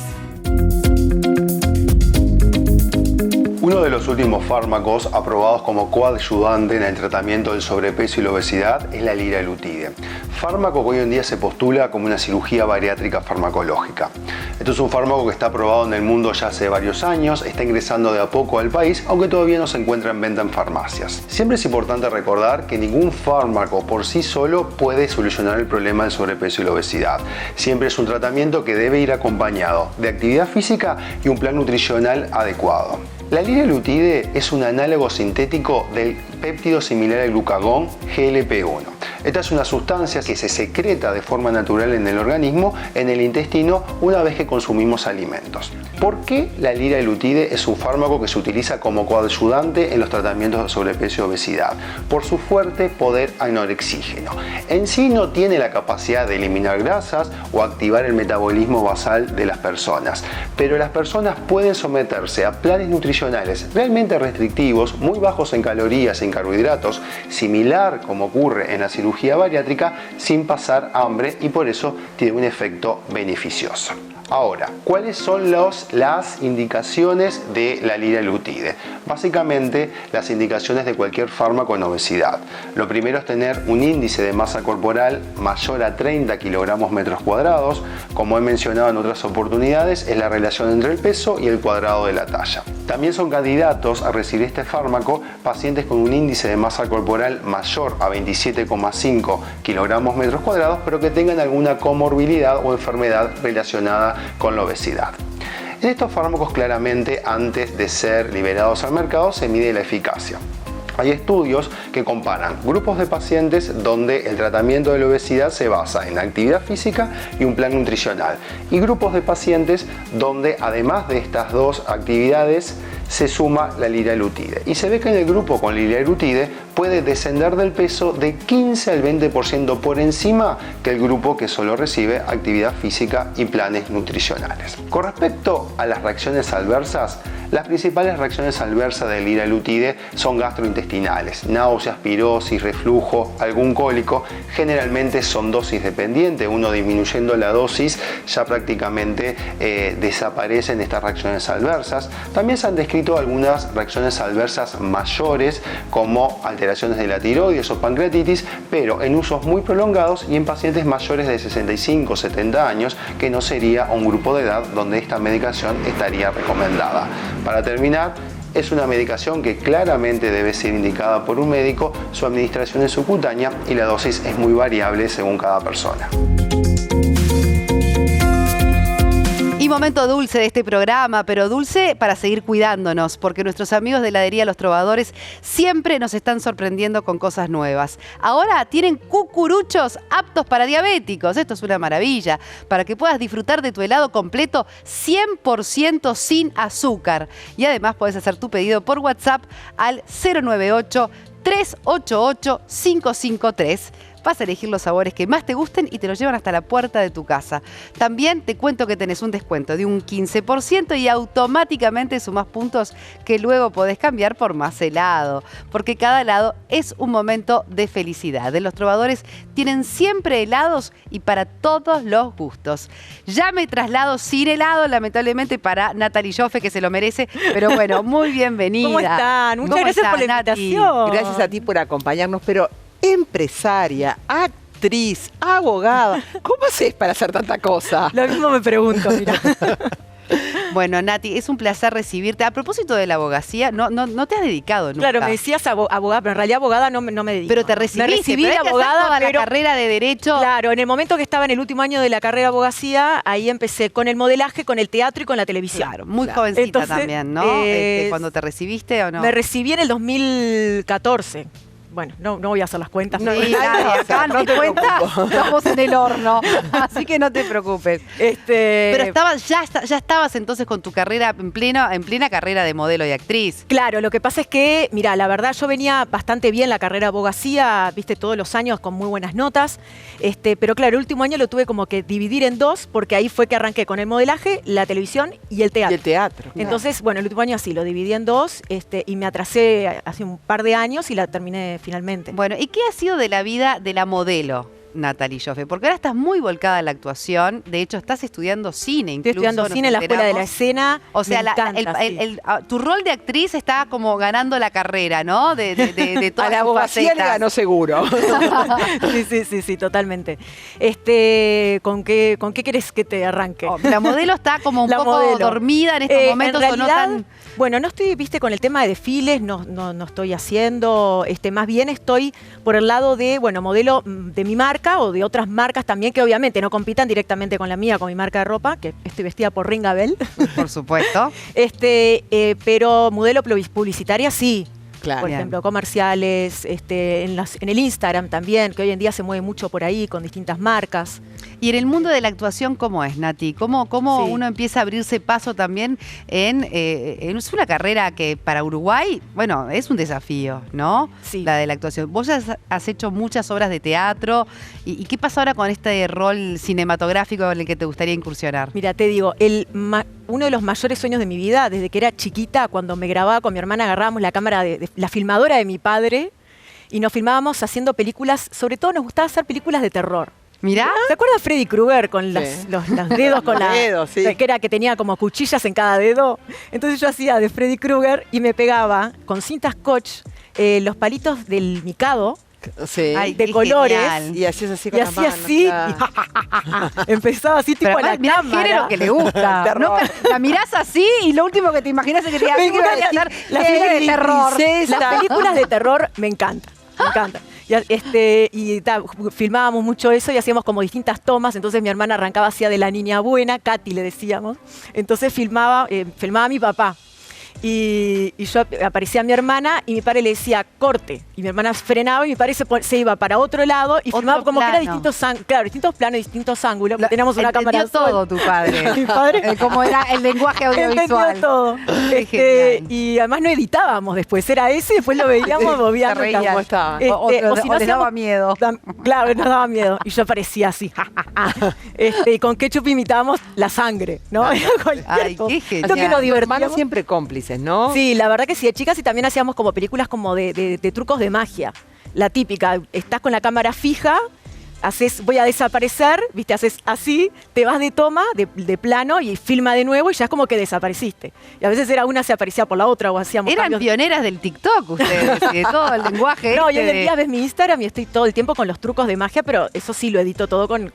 Uno de los últimos fármacos aprobados como coadyuvante en el tratamiento del sobrepeso y la obesidad es la liraglutide, fármaco que hoy en día se postula como una cirugía bariátrica farmacológica. Esto es un fármaco que está aprobado en el mundo ya hace varios años, está ingresando de a poco al país, aunque todavía no se encuentra en venta en farmacias. Siempre es importante recordar que ningún fármaco por sí solo puede solucionar el problema del sobrepeso y la obesidad. Siempre es un tratamiento que debe ir acompañado de actividad física y un plan nutricional adecuado. La liraglutide es un análogo sintético del péptido similar al glucagón GLP-1. Esta es una sustancia que se secreta de forma natural en el organismo, en el intestino, una vez que consumimos alimentos. ¿Por qué la liraglutide es un fármaco que se utiliza como coadyuvante en los tratamientos de sobrepeso y obesidad? Por su fuerte poder anorexígeno. En sí no tiene la capacidad de eliminar grasas o activar el metabolismo basal de las personas, pero las personas pueden someterse a planes nutricionales realmente restrictivos, muy bajos en calorías y en carbohidratos, similar como ocurre en la cirugía bariátrica, sin pasar hambre, y por eso tiene un efecto beneficioso. Ahora, ¿cuáles son las indicaciones de la liraglutide? Básicamente, las indicaciones de cualquier fármaco en obesidad. Lo primero es tener un índice de masa corporal mayor a 30 kilogramos metros cuadrados. Como he mencionado en otras oportunidades, es la relación entre el peso y el cuadrado de la talla. También son candidatos a recibir este fármaco pacientes con un índice de masa corporal mayor a 27,5 kilogramos metros cuadrados, pero que tengan alguna comorbilidad o enfermedad relacionada con la obesidad. En estos fármacos, claramente, antes de ser liberados al mercado, se mide la eficacia. Hay estudios que comparan grupos de pacientes donde el tratamiento de la obesidad se basa en actividad física y un plan nutricional, y grupos de pacientes donde, además de estas dos actividades, se suma la liraglutide. Y se ve que en el grupo con liraglutide puede descender del peso de 15 al 20% por encima que el grupo que solo recibe actividad física y planes nutricionales. Con respecto a las reacciones adversas, las principales reacciones adversas de liraglutide son gastrointestinales: náuseas, pirosis, reflujo, algún cólico. Generalmente son dosis dependientes, uno disminuyendo la dosis ya prácticamente desaparecen estas reacciones adversas. También se han descrito algunas reacciones adversas mayores, como alteraciones de la tiroides o pancreatitis, pero en usos muy prolongados y en pacientes mayores de 65 o 70 años, que no sería un grupo de edad donde esta medicación estaría recomendada. Para terminar, es una medicación que claramente debe ser indicada por un médico, su administración es subcutánea y la dosis es muy variable según cada persona. Y momento dulce de este programa, pero dulce para seguir cuidándonos, porque nuestros amigos de heladería Los Trovadores siempre nos están sorprendiendo con cosas nuevas. Ahora tienen cucuruchos aptos para diabéticos. Esto es una maravilla, para que puedas disfrutar de tu helado completo 100% sin azúcar. Y además puedes hacer tu pedido por WhatsApp al 098-388-553. Vas a elegir los sabores que más te gusten y te los llevan hasta la puerta de tu casa. También te cuento que tenés un descuento de un 15% y automáticamente sumás puntos que luego podés cambiar por más helado. Porque cada helado es un momento de felicidad. En Los Trovadores tienen siempre helados y para todos los gustos. Ya me traslado sin helado, lamentablemente, para Natalie Joffe, que se lo merece. Pero bueno, muy bienvenida. ¿Cómo están? Muchas gracias por la invitación. Gracias a ti por acompañarnos, pero empresaria, actriz, abogada, ¿cómo haces para hacer tanta cosa? Lo mismo me pregunto, mira. Bueno, Nati, es un placer recibirte. A propósito de la abogacía, no te has dedicado nunca. Claro, me decías abogada, pero en realidad abogada no me dedico. Pero te recibiste, me recibí pero de hay que hacer abogada, toda pero la carrera de Derecho. Claro, en el momento que estaba en el último año de la carrera de abogacía, ahí empecé con el modelaje, con el teatro y con la televisión. Claro, muy jovencita. Entonces, también, ¿no? Cuando te recibiste o no. Me recibí en el 2014. Bueno, no voy a hacer las cuentas. No, acá no te cuentas, estamos en el horno, así que no te preocupes. Pero ya estabas entonces con tu carrera en plena carrera de modelo y actriz. Claro, lo que pasa es que, mira, la verdad yo venía bastante bien la carrera de abogacía, viste, todos los años con muy buenas notas, pero claro, el último año lo tuve como que dividir en dos, porque ahí fue que arranqué con el modelaje, la televisión y el teatro. Y el teatro. Entonces, bueno, el último año así, lo dividí en dos, y me atrasé hace un par de años y la terminé finalmente. Bueno, ¿y qué ha sido de la vida de la modelo, Natalie Joffe? Porque ahora estás muy volcada en la actuación. De hecho, estás estudiando cine incluso. Estoy estudiando cine en la Escuela de la Escena. O sea, tu rol de actriz está como ganando la carrera, ¿no? De todas a la abogacía le ganó seguro. Sí, totalmente. ¿Con qué querés que te arranque? La modelo está como un poco dormida en estos momentos. En realidad, o no tan... Bueno, no estoy, viste, con el tema de desfiles, no estoy haciendo, más bien estoy por el lado de, bueno, modelo de mi marca o de otras marcas también que obviamente no compitan directamente con la mía, con mi marca de ropa, que estoy vestida por Ringabel. Por supuesto. Pero modelo publicitaria sí. Claro. Por ejemplo, comerciales, en el Instagram también, que hoy en día se mueve mucho por ahí con distintas marcas. Y en el mundo de la actuación, ¿cómo es, Nati? ¿Cómo uno empieza a abrirse paso también es una carrera que para Uruguay, bueno, es un desafío, ¿no? Sí. La de la actuación. Vos ya has hecho muchas obras de teatro. ¿Y qué pasa ahora con este rol cinematográfico en el que te gustaría incursionar? Mira, te digo, uno de los mayores sueños de mi vida, desde que era chiquita, cuando me grababa con mi hermana, agarrábamos la cámara de la filmadora de mi padre y nos filmábamos haciendo películas, sobre todo nos gustaba hacer películas de terror. Mirá. ¿Se acuerda Freddy Krueger con los dedos con la dedos, sí. que tenía como cuchillas en cada dedo? Entonces yo hacía de Freddy Krueger y me pegaba con cinta scotch los palitos del Mikado. Sí. Ay, de colores. Genial. Y hacías así con las manos. Así. Claro. Empezaba así tipo a la mirá el cámara. género que le gusta. ¿No? La mirás así y lo último que te imaginas es que te iba a hacer las películas de terror. Las películas de terror me encantan. Me encantan. Filmábamos mucho eso y hacíamos como distintas tomas. Entonces mi hermana arrancaba hacia de la niña buena, Katy le decíamos. Entonces filmaba a mi papá. Y yo aparecía a mi hermana y mi padre le decía corte. Y mi hermana frenaba y mi padre se iba para otro lado y filmaba como que era distintos planos, distintos ángulos. Teníamos una cámara todo tu padre. Mi padre. Como era el lenguaje audiovisual. Entendió todo. Y además no editábamos después. Era ese y después lo veíamos bobeando. ¿Cómo estaba? O si no les daba miedo. Claro, nos daba miedo. Y yo aparecía así. Y con ketchup imitábamos la sangre, ¿no? Ay, qué genial. Lo que nos divertíamos. Hermanos siempre cómplices, ¿no? Sí, la verdad que sí, de chicas, y también hacíamos como películas como de trucos de magia. La típica, estás con la cámara fija, voy a desaparecer, viste, haces así, te vas de toma, de plano, y filma de nuevo y ya es como que desapareciste. Y a veces una se aparecía por la otra o hacíamos Eran cambios. pioneras del TikTok ustedes, de todo el lenguaje. No, y hoy en día ves mi Instagram y estoy todo el tiempo con los trucos de magia, pero eso sí lo edito todo con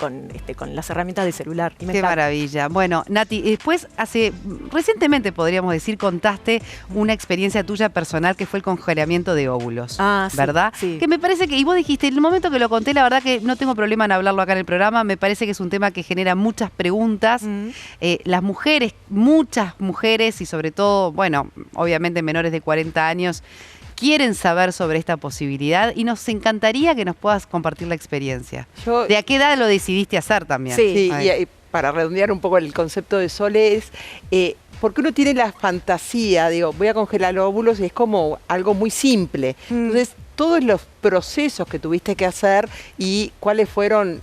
las herramientas del celular. Y Qué maravilla. Bueno, Nati, después recientemente podríamos decir, contaste una experiencia tuya personal que fue el congelamiento de óvulos. Ah, sí, ¿verdad? sí. Que me parece que, y vos dijiste, en el momento que lo conté, la verdad que no tengo problema en hablarlo acá en el programa, me parece que es un tema que genera muchas preguntas. Las mujeres, muchas mujeres y sobre todo, bueno, obviamente menores de 40 años, quieren saber sobre esta posibilidad y nos encantaría que nos puedas compartir la experiencia. ¿De a qué edad lo decidiste hacer también? Sí, y para redondear un poco el concepto de Sole es, porque uno tiene la fantasía, voy a congelar los óvulos y es como algo muy simple. Entonces, todos los procesos que tuviste que hacer y cuáles fueron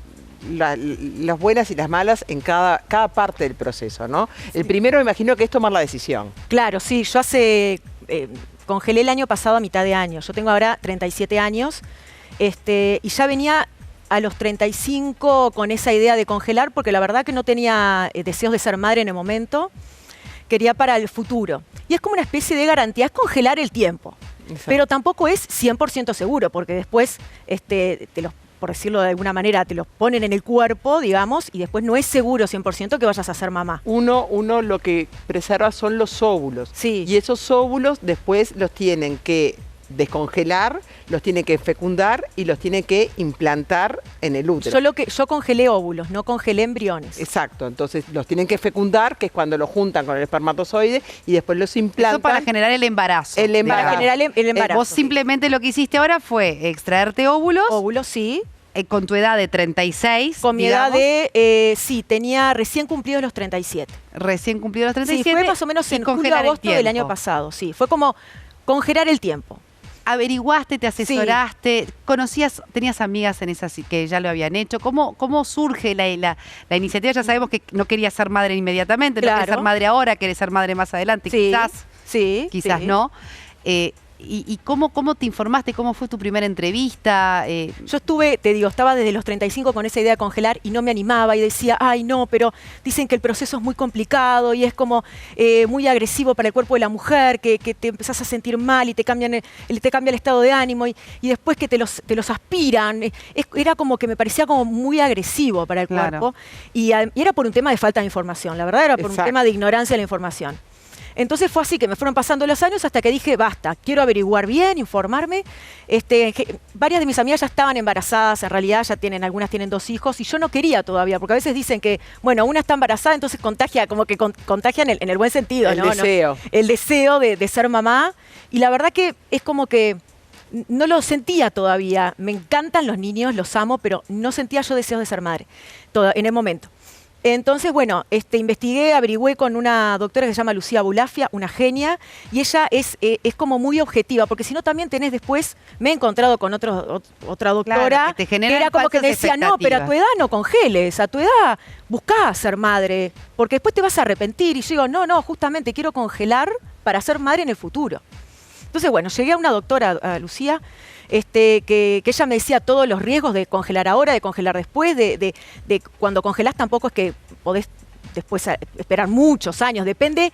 las buenas y las malas en cada parte del proceso, ¿no? Sí. El primero me imagino que es tomar la decisión. Claro, sí, yo congelé el año pasado a mitad de año. Yo tengo ahora 37 años y ya venía a los 35 con esa idea de congelar porque la verdad que no tenía deseos de ser madre en el momento. Quería para el futuro. Y es como una especie de garantía, es congelar el tiempo. Exacto. Pero tampoco es 100% seguro porque después por decirlo de alguna manera, te los ponen en el cuerpo, digamos, y después no es seguro 100% que vayas a ser mamá. Uno lo que preserva son los óvulos. Sí. Y esos óvulos después los tienen que descongelar, los tienen que fecundar y los tienen que implantar en el útero. Yo congelé óvulos, no congelé embriones. Exacto, entonces los tienen que fecundar, que es cuando los juntan con el espermatozoide y después los implantan. Eso para generar el embarazo. Para generar el embarazo. Vos simplemente lo que hiciste ahora fue extraerte óvulos. Óvulos, sí. Con tu edad de 36. Con mi edad de, sí, tenía recién cumplidos los 37. Recién cumplidos los 37. Sí, fue más o menos en julio-agosto del año pasado, sí. Fue como congelar el tiempo. ¿Averiguaste, te asesoraste, tenías amigas en esas que ya lo habían hecho? ¿Cómo surge la iniciativa? Ya sabemos que no querías ser madre inmediatamente, no querés ser madre ahora, querés ser madre más adelante, quizás no. ¿Y cómo te informaste? ¿Cómo fue tu primera entrevista? Yo estaba desde los 35 con esa idea de congelar y no me animaba y decía, ay no, pero dicen que el proceso es muy complicado y es como muy agresivo para el cuerpo de la mujer, que te empezás a sentir mal y te cambia el estado de ánimo y después que te los aspiran. Era como que me parecía como muy agresivo para el cuerpo y era por un tema de falta de información, la verdad era por un tema de ignorancia de la información. Entonces fue así que me fueron pasando los años hasta que dije, basta, quiero averiguar bien, informarme. Varias de mis amigas ya estaban embarazadas, en realidad algunas tienen 2 hijos y yo no quería todavía, porque a veces dicen que, bueno, una está embarazada, entonces contagia, como que contagian en el buen sentido. El deseo. El deseo de ser mamá. Y la verdad que es como que no lo sentía todavía. Me encantan los niños, los amo, pero no sentía yo deseos de ser madre en el momento. Entonces, bueno, investigué, averigüé con una doctora que se llama Lucía Bulafia, una genia, y ella es como muy objetiva, porque si no también tenés después, me he encontrado con otra doctora, que era como que decía, no, pero a tu edad no congeles, a tu edad buscá ser madre, porque después te vas a arrepentir. Y yo digo, no, justamente quiero congelar para ser madre en el futuro. Entonces, bueno, llegué a una doctora, a Lucía, que ella me decía todos los riesgos de congelar ahora, de congelar después, de cuando congelás tampoco es que podés después esperar muchos años, depende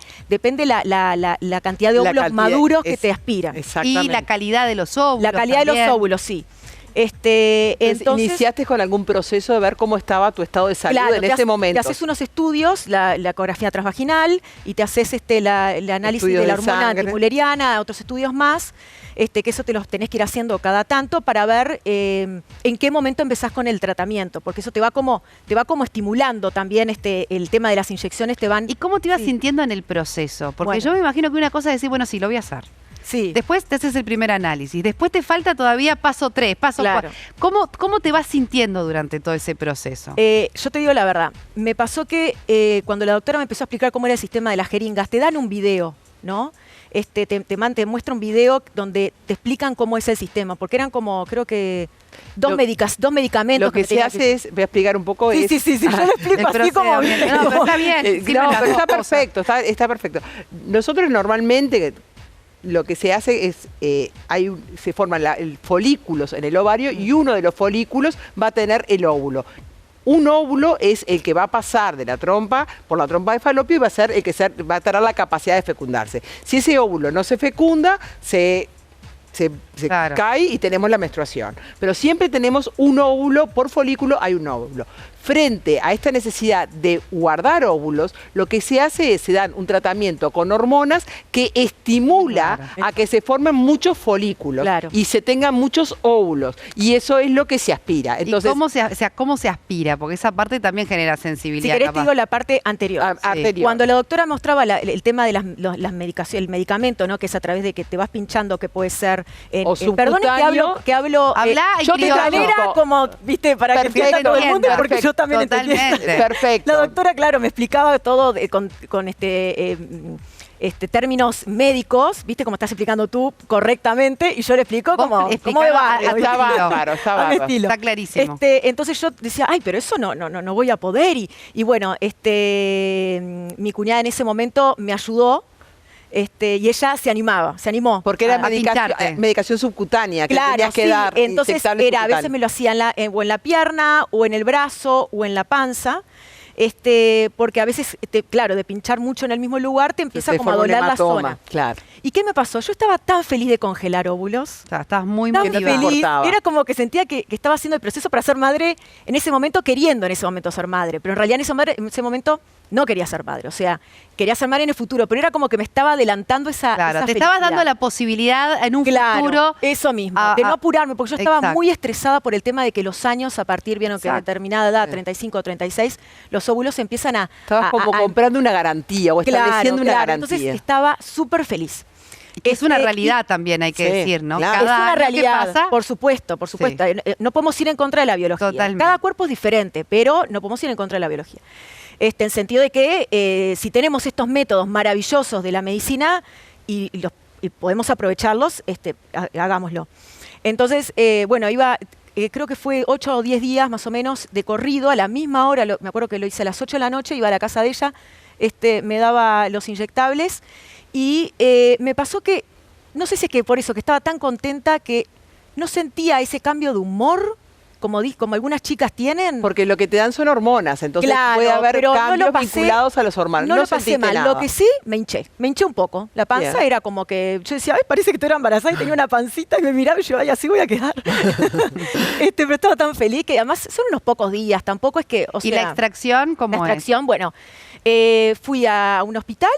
la cantidad de óvulos maduros que te aspiran. Y la calidad de los óvulos. La calidad de los óvulos, sí. Entonces, ¿iniciaste con algún proceso de ver cómo estaba tu estado de salud en ese momento? Te haces unos estudios, la ecografía transvaginal, y te haces el análisis de la hormona antimuleriana, otros estudios más, que eso te los tenés que ir haciendo cada tanto para ver en qué momento empezás con el tratamiento, porque eso te va como estimulando también el tema de las inyecciones. ¿Y cómo te ibas sintiendo en el proceso? Porque yo me imagino que una cosa es decir, bueno, sí, lo voy a hacer. Sí. Después te haces el primer análisis. Después te falta todavía paso 3, paso 4. ¿Cómo te vas sintiendo durante todo ese proceso? Yo te digo la verdad. Me pasó que cuando la doctora me empezó a explicar cómo era el sistema de las jeringas, te dan un video, ¿no? Te muestra un video donde te explican cómo es el sistema, porque eran como, creo que, dos medicamentos. Lo que se hace es, voy a explicar un poco. Sí, yo lo explico así como... No, pero está bien. Pero está perfecto, está perfecto. Nosotros normalmente... Lo que se hace es, se forman folículos en el ovario y uno de los folículos va a tener el óvulo. Un óvulo es el que va a pasar de la trompa por la trompa de falopio y va a ser el que va a tener la capacidad de fecundarse. Si ese óvulo no se fecunda, se cae y tenemos la menstruación. Pero siempre tenemos un óvulo, por folículo hay un óvulo. Frente a esta necesidad de guardar óvulos, lo que se hace es, se dan un tratamiento con hormonas que estimula a que se formen muchos folículos y se tengan muchos óvulos. Y eso es lo que se aspira. Entonces, ¿Y cómo se aspira? Porque esa parte también genera sensibilidad. Si querés te digo la parte anterior. Cuando la doctora mostraba el tema de las medicaciones, el medicamento, ¿no? Que es a través de que te vas pinchando, que puede ser... Perdón que hablo... yo te manera como, viste, para que entienda todo el mundo, porque yo también entendí. Perfecto. La doctora, claro, me explicaba todo con términos médicos, viste como estás explicando tú correctamente, y yo le explico cómo me va. Está bárbaro. Está clarísimo. Entonces yo decía, ay, pero eso no voy a poder. Y bueno, mi cuñada en ese momento me ayudó. Y ella se animó. Porque era medicación subcutánea que tenías que dar. Entonces a veces me lo hacía o en la pierna, o en el brazo, o en la panza. porque a veces, claro, de pinchar mucho en el mismo lugar te empieza como a forma un doler la hematoma, zona. Claro. ¿Y qué me pasó? Yo estaba tan feliz de congelar óvulos. O sea, estabas muy Tan motivada. no te feliz. importaba. Era como que sentía que estaba haciendo el proceso para ser madre en ese momento, queriendo en ese momento ser madre. Pero en realidad en ese momento no quería ser madre. O sea, quería ser madre en el futuro. Pero era como que me estaba adelantando esa Claro, esa te estabas felicidad. dando la posibilidad en un Claro, futuro. eso mismo, a- de no a- apurarme, porque yo estaba Exacto. muy estresada por el tema de que los años, a partir, vieron que a Exacto. determinada edad, Sí. 35 o 36, los óvulos empiezan a... Estabas como comprando una garantía o estableciendo una garantía. Entonces estaba súper feliz. Que es una Este, realidad también, hay que Sí, decir, ¿no? claro. Es Cada una año que realidad, pasa, por supuesto, por supuesto. No podemos ir en contra de la biología. Totalmente. Cada cuerpo es diferente, pero no podemos ir en contra de la biología. En sentido de que si tenemos estos métodos maravillosos de la medicina y podemos aprovecharlos, hagámoslo. Entonces, bueno, iba, creo que fue 8 o 10 días más o menos de corrido, a la misma hora, me acuerdo que lo hice a las 8 de la noche, iba a la casa de ella, me daba los inyectables y me pasó que, no sé si es que por eso, que estaba tan contenta que no sentía ese cambio de humor como algunas chicas tienen. Porque lo que te dan son hormonas, entonces Claro, puede haber pero no cambios lo pasé- vinculados a los hormonas. No lo pasé sentiste mal, nada. lo que sí, me hinché un poco. La panza Bien. era como que, yo decía, ay, parece que estoy embarazada y tenía una pancita y me miraba y yo, ay, así voy a quedar. Pero estaba tan feliz que además son unos pocos días, tampoco es que, o ¿Y sea, la extracción cómo la extracción, bueno, fui a un hospital.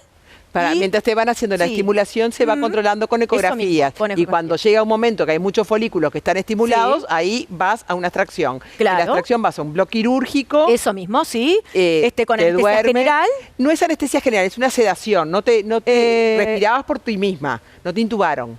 Y- Mientras te van haciendo la sí. estimulación, se va Ujú. controlando con Eso mismo, ecografías. con Y ecografía. cuando llega un momento que hay muchos folículos que están estimulados, Sí. ahí vas a una extracción. Claro. Y la extracción vas a un bloque quirúrgico. Eso mismo, sí. Con te anestesia duerme. general. No es anestesia general, es una sedación. No te respirabas por ti misma, no te intubaron.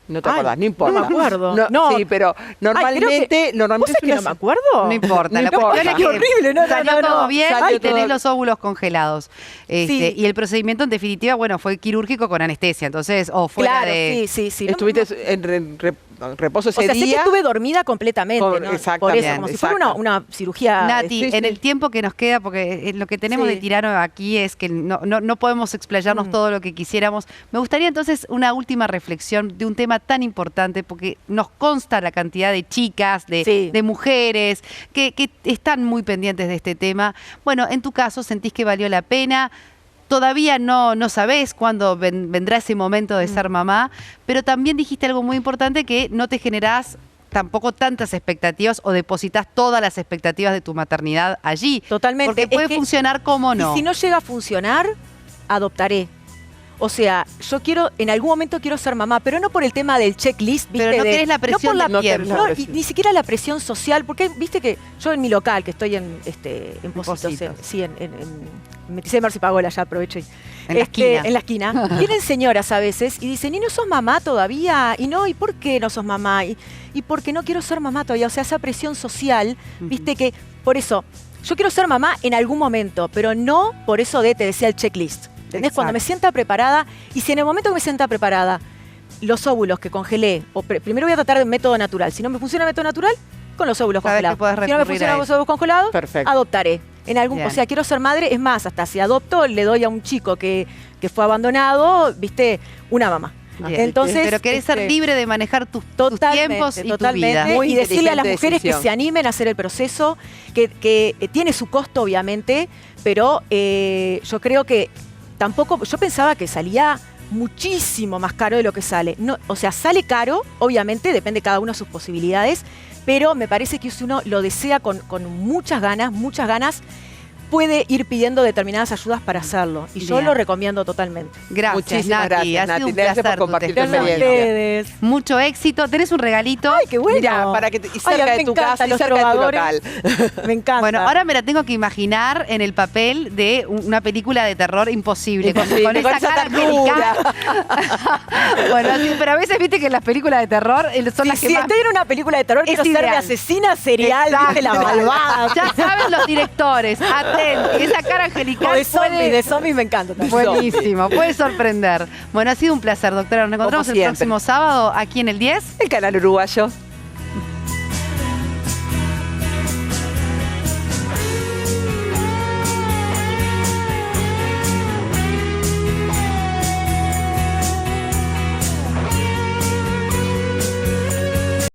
No te Ay, acordás, no importa. no me acuerdo. No. Sí, pero normalmente, ¿Vos normalmente sabés que no me acuerdo? No importa, No la importa. cuestión es Qué que horrible, no, no, salió no, no. todo bien Salió y tenés todo- los óvulos congelados. Sí. Y el procedimiento, en definitiva, bueno, fue quirúrgico con anestesia, entonces, o fuera Claro, de... sí. No, Estuviste no. en reposo ese O sea, sé que día. estuve dormida completamente, ¿no? Por Exactamente, eso, como si fuera exacto. una cirugía. Nati, Sí, en sí. el tiempo que nos queda, porque lo que tenemos Sí. de tirano aquí es que no podemos explayarnos todo lo que quisiéramos. Me gustaría entonces una última reflexión de un tema tan importante, porque nos consta la cantidad de chicas, Sí. de mujeres, que están muy pendientes de este tema. Bueno, en tu caso, ¿sentís que valió la pena? Todavía no sabés cuándo vendrá ese momento de ser mamá, pero también dijiste algo muy importante, que no te generás tampoco tantas expectativas o depositas todas las expectativas de tu maternidad allí. Totalmente. Porque Es puede que- funcionar como no. Y si no llega a funcionar, adoptaré. O sea, yo en algún momento quiero ser mamá, pero no por el tema del checklist, ¿viste? Pero no querés la presión no por del tiempo. querés la No, presión. y ni siquiera la presión social, porque viste que yo en mi local, que estoy en Positos, Positos. sí, en 26 de marzo y Pagola, ya aprovecho. En la esquina. En la esquina. Vienen señoras a veces y dicen, ¿y no sos mamá todavía? Y no, ¿y por qué no sos mamá? Y porque no quiero ser mamá todavía. O sea, esa presión social, viste que, por eso, yo quiero ser mamá en algún momento, pero no por eso te decía el checklist. ¿Entendés? Cuando me sienta preparada, y si en el momento que me sienta preparada, los óvulos que congelé, primero voy a tratar de método natural. Si no me funciona el método natural, con los óvulos Sabés que congelados. podés Si no me recurrir funcionan a los óvulos congelados, Perfecto. adoptaré. Bien. O sea, quiero ser madre, es más, hasta si adopto, le doy a un chico que fue abandonado, viste, una mamá. Bien. Entonces, pero querés ser libre de manejar tus tiempos y tu vida. Muy y decirle a las inteligente mujeres decisión. que se animen a hacer el proceso, que tiene su costo, obviamente, pero yo creo que tampoco, yo pensaba que salía muchísimo más caro de lo que sale. No, o sea, sale caro, obviamente, depende de cada uno de sus posibilidades, pero me parece que si uno lo desea con muchas ganas, puede ir pidiendo determinadas ayudas para hacerlo. Y yo Bien. lo recomiendo totalmente. Gracias, Muchísimas Nati. gracias, Ha Nati. sido un Gracias por placer tu compartir tu testimonio. experiencia. Ustedes. Mucho éxito. ¿Tenés un regalito? ¡Ay, qué bueno! Mirá, para que y Ay, cerca a mí de me tu encantan casa y los cerca de tu trovadores. local. Me encanta. Bueno, ahora me la tengo que imaginar en el papel de una película de terror imposible. Imposible, con esa con esa cara ternura. angelical. Bueno, sí, pero a veces viste que las películas de terror son las que si más... estoy en una película de terror, Es quiero ser de ideal. asesina serial, ¿viste? La Exacto. malvada. Ya saben los directores, atentos. Esa cara angelical O de zombies, puede- de zombies me encanta también. Buenísimo, puede sorprender. Bueno, ha sido un placer, doctora. Nos encontramos el siempre. próximo sábado aquí en el 10. El canal uruguayo.